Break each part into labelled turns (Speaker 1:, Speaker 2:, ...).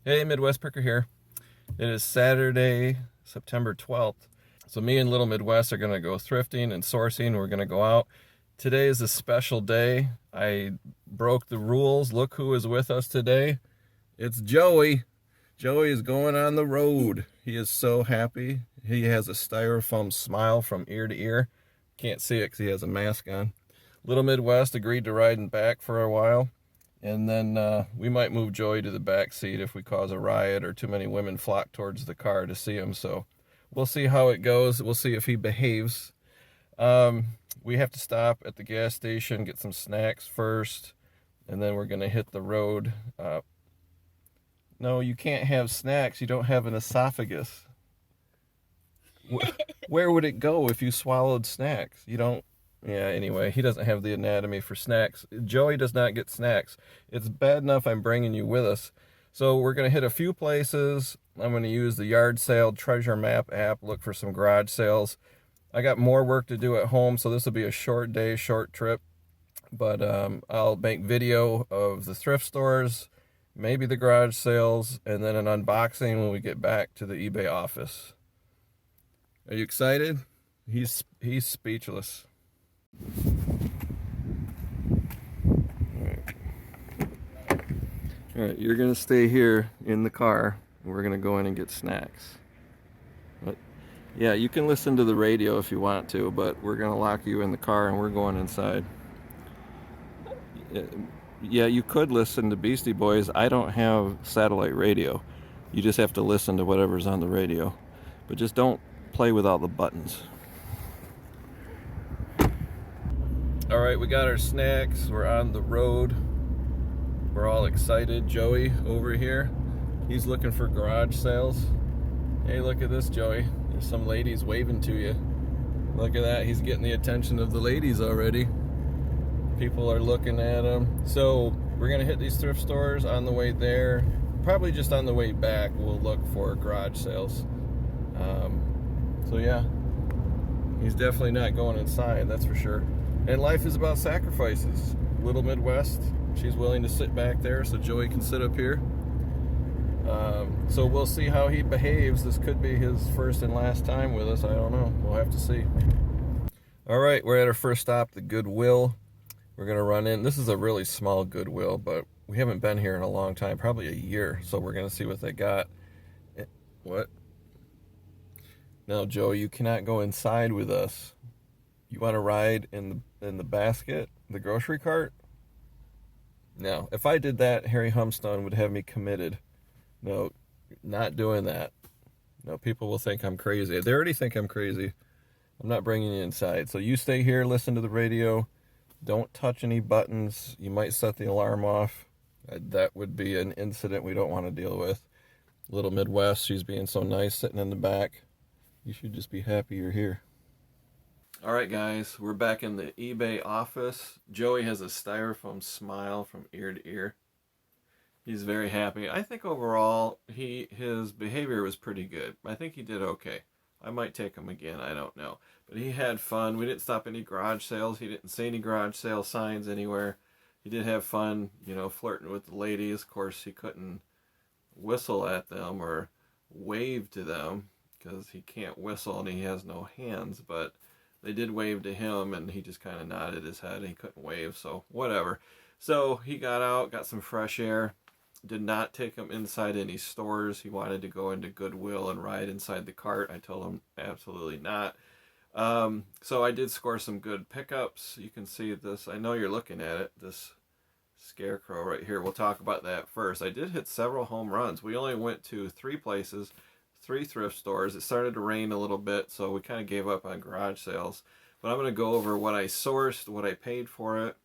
Speaker 1: Hey, Midwest Picker here. It is Saturday, September 12th. So me and Little Midwest are going to go thrifting and sourcing. We're going to go out. Today is a special day. I broke the rules. Look who is with us today. It's Joey. Joey is going on the road. He is so happy. He has a styrofoam smile from ear to ear. Can't see it because he has a mask on. Little Midwest agreed to ride in back for a while. And then we might move Joey to the back seat if we cause a riot or too many women flock towards the car to see him. So we'll see how it goes. We'll see if he behaves. We have to stop at the gas station, get some snacks first, and then we're going to hit the road. No, you can't have snacks. You don't have an esophagus. Where would it go if you swallowed snacks? You don't. Yeah, anyway, he doesn't have the anatomy for snacks. Joey does not get snacks. It's bad enough I'm bringing you with us. So we're going to hit a few places. I'm going to use the yard sale treasure map app, look for some garage sales. I got more work to do at home, so this will be a short day, short trip. But I'll make video of the thrift stores, maybe the garage sales, and then an unboxing when we get back to the eBay office. Are you excited? He's speechless. All right, you're gonna stay here in the car, and we're gonna go in and get snacks. But yeah, you can listen to the radio if you want to, but we're gonna lock you in the car and we're going inside. Yeah, you could listen to Beastie Boys. I don't have satellite radio. You just have to listen to whatever's on the radio, but just don't play with all the buttons. All right, we got our snacks. We're on the road. We're all excited. Joey over here, he's looking for garage sales. Hey, look at this, Joey. There's some ladies waving to you. Look at that. He's getting the attention of the ladies already. People are looking at him. So we're going to hit these thrift stores on the way there. Probably just on the way back, we'll look for garage sales. So yeah, he's definitely not going inside, that's for sure. And life is about sacrifices. Little Midwest, she's willing to sit back there so Joey can sit up here. So we'll see how he behaves. This could be his first and last time with us. I don't know. We'll have to see. All right, we're at our first stop, the Goodwill. We're going to run in. This is a really small Goodwill, but we haven't been here in a long time, probably a year. So we're going to see what they got. What? No, Joey, you cannot go inside with us. You want to ride in the basket, the grocery cart? No. If I did that, Harry Humstone would have me committed. No, not doing that. No, people will think I'm crazy. They already think I'm crazy. I'm not bringing you inside. So you stay here, listen to the radio. Don't touch any buttons. You might set the alarm off. That would be an incident we don't want to deal with. Little Midwest, she's being so nice sitting in the back. You should just be happy you're here. All right, guys, we're back in the eBay office. Joey has a styrofoam smile from ear to ear. He's very happy. I think overall, his behavior was pretty good. I think he did okay. I might take him again, I don't know. But he had fun. We didn't stop any garage sales. He didn't see any garage sale signs anywhere. He did have fun, you know, flirting with the ladies. Of course, he couldn't whistle at them or wave to them because he can't whistle and he has no hands, but they did wave to him and he just kind of nodded his head and he couldn't wave, so whatever. So he got out, got some fresh air, did not take him inside any stores. He wanted to go into Goodwill and ride inside the cart. I told him absolutely not. So I did score some good pickups. You can see this, I know you're looking at it, this Scarecrow right here. We'll talk about that first. I did hit several home runs. We only went to 3 places, 3 thrift stores. It started to rain a little bit, so we kind of gave up on garage sales. But I'm going to go over what I sourced, what I paid for it.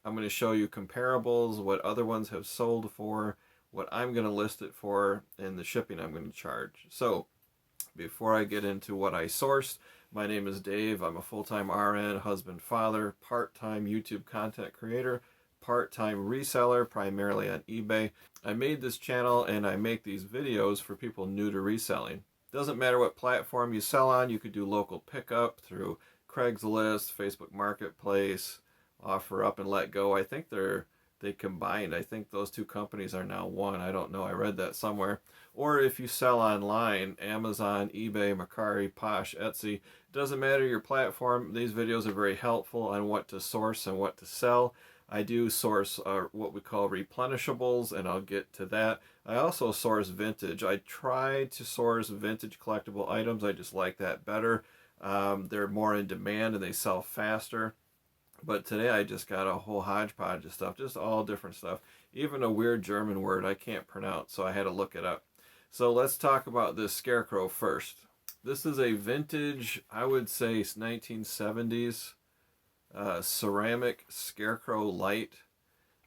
Speaker 1: I'm going to show you comparables, what other ones have sold for, what I'm going to list it for, and the shipping I'm going to charge. So before I get into what I sourced, my name is Dave. I'm a full-time RN, husband, father, part-time YouTube content creator, part-time reseller, primarily on eBay. I made this channel and I make these videos for people new to reselling. Doesn't matter what platform you sell on. You could do local pickup through Craigslist, Facebook Marketplace, offer up and let go. I think they're they combined. I think those two companies are now one. I don't know. I read that somewhere. Or if you sell online, Amazon, eBay, Mercari, Posh, Etsy, doesn't matter your platform. These videos are very helpful on what to source and what to sell. I do source what we call replenishables, and I'll get to that. I also source vintage. I try to source vintage collectible items. I just like that better. They're more in demand and they sell faster. But today I just got a whole hodgepodge of stuff, just all different stuff. Even a weird German word I can't pronounce, so I had to look it up. So let's talk about this Scarecrow first. This is a vintage, I would say 1970s ceramic Scarecrow light.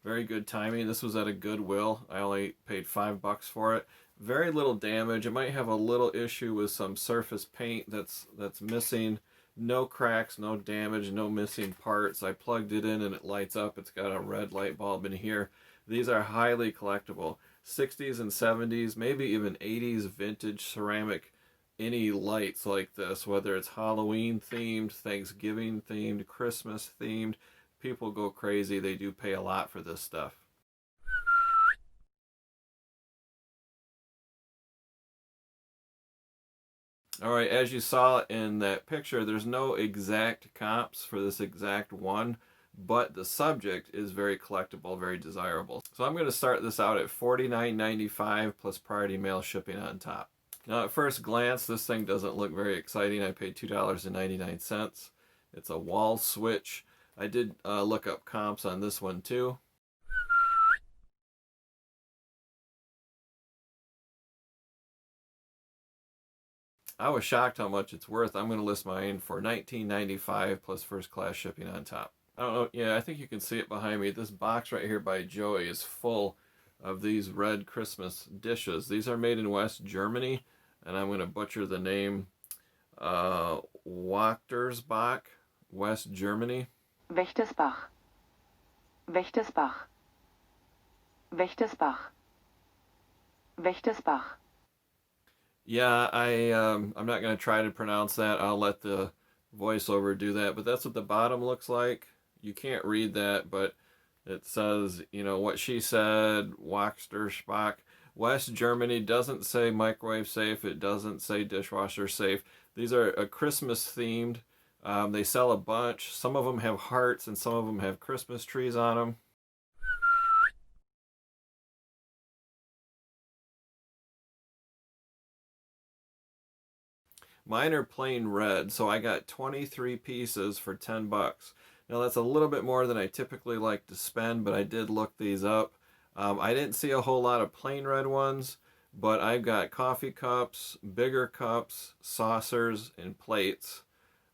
Speaker 1: Very good timing. This was at a Goodwill. I only paid $5 for it. Very little damage. It might have a little issue with some surface paint that's missing. No cracks, no damage, no missing parts. I plugged it in and it lights up. It's got a red light bulb in here. These are highly collectible. 60s and 70s, maybe even 80s vintage ceramic, any lights like this, whether it's Halloween themed, Thanksgiving themed, Christmas themed, people go crazy. They do pay a lot for this stuff. All right, as you saw in that picture, there's no exact comps for this exact one, but the subject is very collectible, very desirable. So I'm going to start this out at $49.95 plus priority mail shipping on top. Now at first glance, this thing doesn't look very exciting. I paid $2.99. It's a wall switch. I did look up comps on this one too. I was shocked how much it's worth. I'm going to list mine for $19.95 plus first class shipping on top. I don't know. Yeah, I think you can see it behind me. This box right here by Joey is full of these red Christmas dishes. These are made in West Germany, and I'm going to butcher the name. Wachtersbach, West Germany.
Speaker 2: Wächtersbach. Wächtersbach. Wächtersbach. Wächtersbach.
Speaker 1: Yeah, I'm not going to try to pronounce that. I'll let the voiceover do that. But that's what the bottom looks like. You can't read that, but it says, you know, what she said, Wachterspach. West Germany doesn't say microwave safe. It doesn't say dishwasher safe. These are a Christmas themed. They sell a bunch. Some of them have hearts and some of them have Christmas trees on them. Mine are plain red, so I got 23 pieces for $10. Now that's a little bit more than I typically like to spend, but I did look these up. I didn't see a whole lot of plain red ones, but I've got coffee cups, bigger cups, saucers, and plates.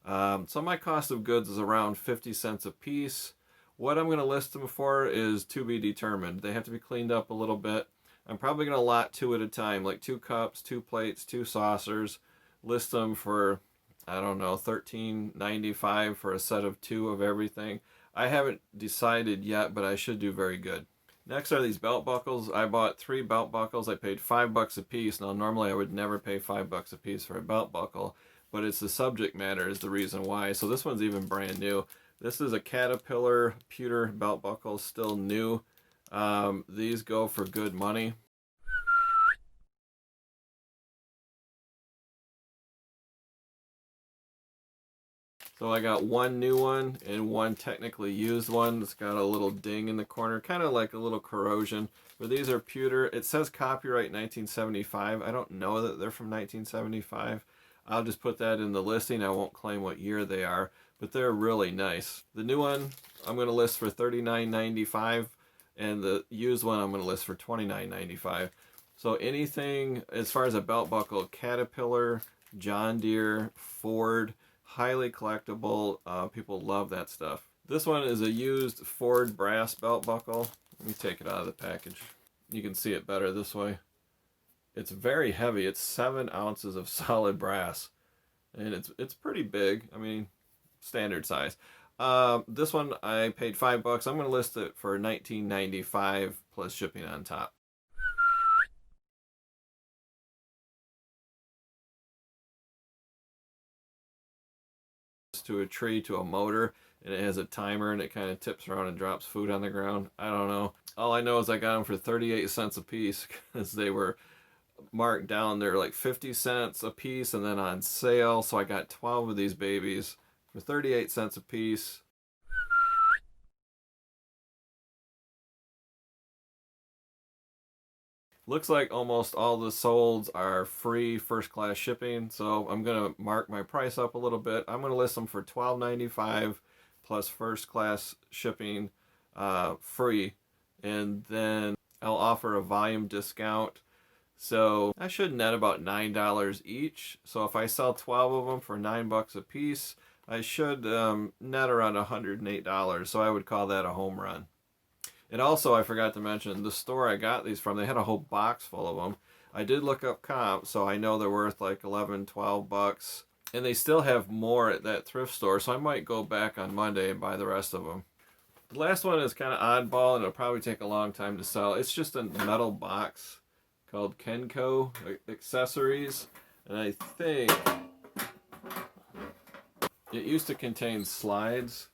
Speaker 1: So my cost of goods is around 50 cents a piece. What I'm going to list them for is to be determined. They have to be cleaned up a little bit. I'm probably going to lot 2 at a time, like 2 cups, 2 plates, 2 saucers. List them for, I don't know, $13.95 for a set of 2 of everything. I haven't decided yet, but I should do very good. Next are these belt buckles. I bought 3 belt buckles. I paid $5 a piece. Now normally I would never pay $5 a piece for a belt buckle, but it's the subject matter is the reason why. So this one's even brand new. This is a Caterpillar pewter belt buckle, still new. These go for good money. So I got 1 new one and 1 technically used one. It's got a little ding in the corner, kind of like a little corrosion. But these are pewter. It says copyright 1975. I don't know that they're from 1975. I'll just put that in the listing. I won't claim what year they are, but they're really nice. The new one I'm going to list for $39.95, and the used one I'm going to list for $29.95. So anything as far as a belt buckle, Caterpillar, John Deere, Ford, highly collectible. People love that stuff. This one is a used Ford brass belt buckle. Let me take it out of the package. You can see it better this way. It's very heavy. It's 7 ounces of solid brass, and it's pretty big. I mean, standard size. This one I paid $5. I'm going to list it for $19.95 plus shipping on top. To a tree, to a motor. and it has a timer and it kind of tips around and drops food on the ground. I don't know. All I know is I got them for 38 cents a piece because they were marked down. They're like 50 cents a piece and then on sale. So I got 12 of these babies for 38 cents a piece. Looks like almost all the solds are free first class shipping, so I'm gonna mark my price up a little bit. I'm gonna list them for $12.95 plus first class shipping free, and then I'll offer a volume discount. So I should net about $9 each. So if I sell 12 of them for $9 a piece, I should net around $108. So I would call that a home run. And also, I forgot to mention, the store I got these from, they had a whole box full of them. I did look up comp, so I know they're worth like 11, 12 bucks. And they still have more at that thrift store, so I might go back on Monday and buy the rest of them. The last one is kind of oddball, and it'll probably take a long time to sell. It's just a metal box called Kenco accessories. And I think it used to contain slides.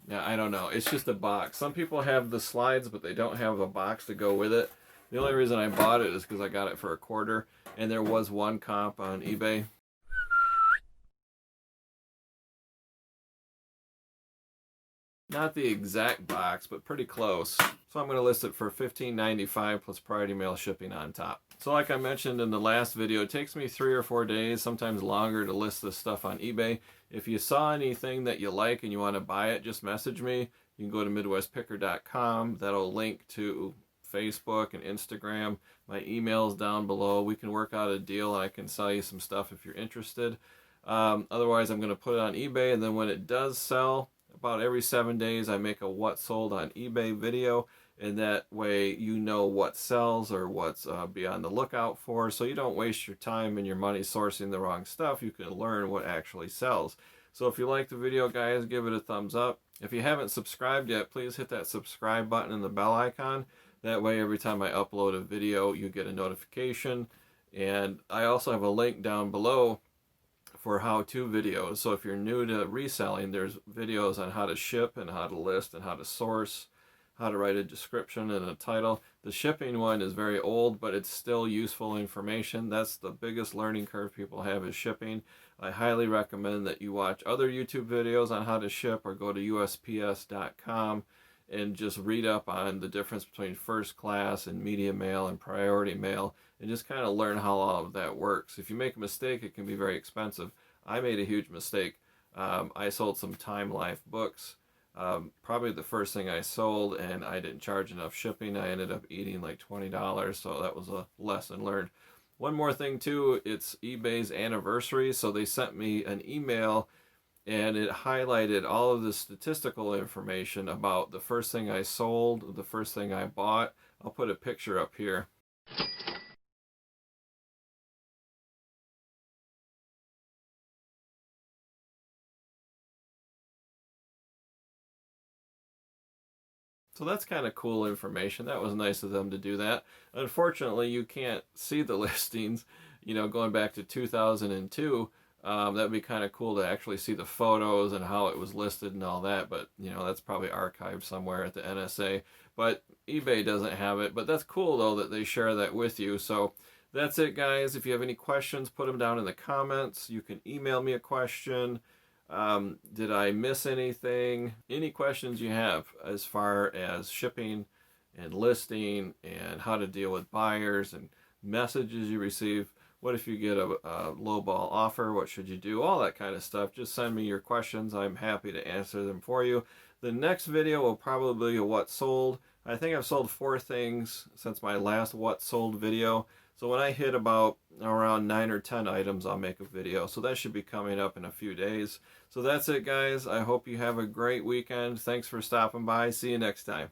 Speaker 1: Yeah, I don't know. It's just a box. Some people have the slides, but they don't have a box to go with it. The only reason I bought it is because I got it for $0.25, and there was one comp on eBay. Not the exact box, but pretty close. So I'm going to list it for $15.95 plus priority mail shipping on top. So like I mentioned in the last video, it takes me 3 or 4 days, sometimes longer, to list this stuff on eBay. If you saw anything that you like and you want to buy it, just message me. You can go to MidwestPicker.com. That'll link to Facebook and Instagram. My email's down below. We can work out a deal and I can sell you some stuff if you're interested. Otherwise, I'm going to put it on eBay, and then when it does sell, about every 7 days, I make a what sold on eBay video, and that way you know what sells or what's be on the lookout for, so you don't waste your time and your money sourcing the wrong stuff. You can learn what actually sells. So if you like the video, guys, give it a thumbs up. If you haven't subscribed yet, please hit that subscribe button and the bell icon. That way every time I upload a video, you get a notification. And I also have a link down below for how-to videos. So if you're new to reselling, there's videos on how to ship and how to list and how to source, how to write a description and a title. The shipping one is very old, but it's still useful information. That's the biggest learning curve people have, is shipping. I highly recommend that you watch other YouTube videos on how to ship, or go to USPS.com and just read up on the difference between first class and medium mail and priority mail, and just kind of learn how all of that works. If you make a mistake, it can be very expensive. I made a huge mistake. I sold some Time Life books. Probably the first thing I sold, and I didn't charge enough shipping. I ended up eating like $20, so that was a lesson learned. One more thing too, it's eBay's anniversary, so they sent me an email and it highlighted all of the statistical information about the first thing I sold, the first thing I bought. I'll put a picture up here. So that's kind of cool information. That was nice of them to do that. Unfortunately, you can't see the listings, you know, going back to 2002. That'd be kind of cool to actually see the photos and how it was listed and all that, but you know, that's probably archived somewhere at the NSA. But eBay doesn't have it. But that's cool though that they share that with you. So that's it, guys. If you have any questions, put them down in the comments. You can email me a question. Did I miss anything? Any questions you have as far as shipping and listing and how to deal with buyers and messages you receive. What if you get a lowball offer? What should you do? All that kind of stuff. Just send me your questions. I'm happy to answer them for you. The next video will probably be a what sold. I think I've sold 4 things since my last what sold video. So when I hit about around 9 or 10 items, I'll make a video. So that should be coming up in a few days. So that's it, guys. I hope you have a great weekend. Thanks for stopping by. See you next time.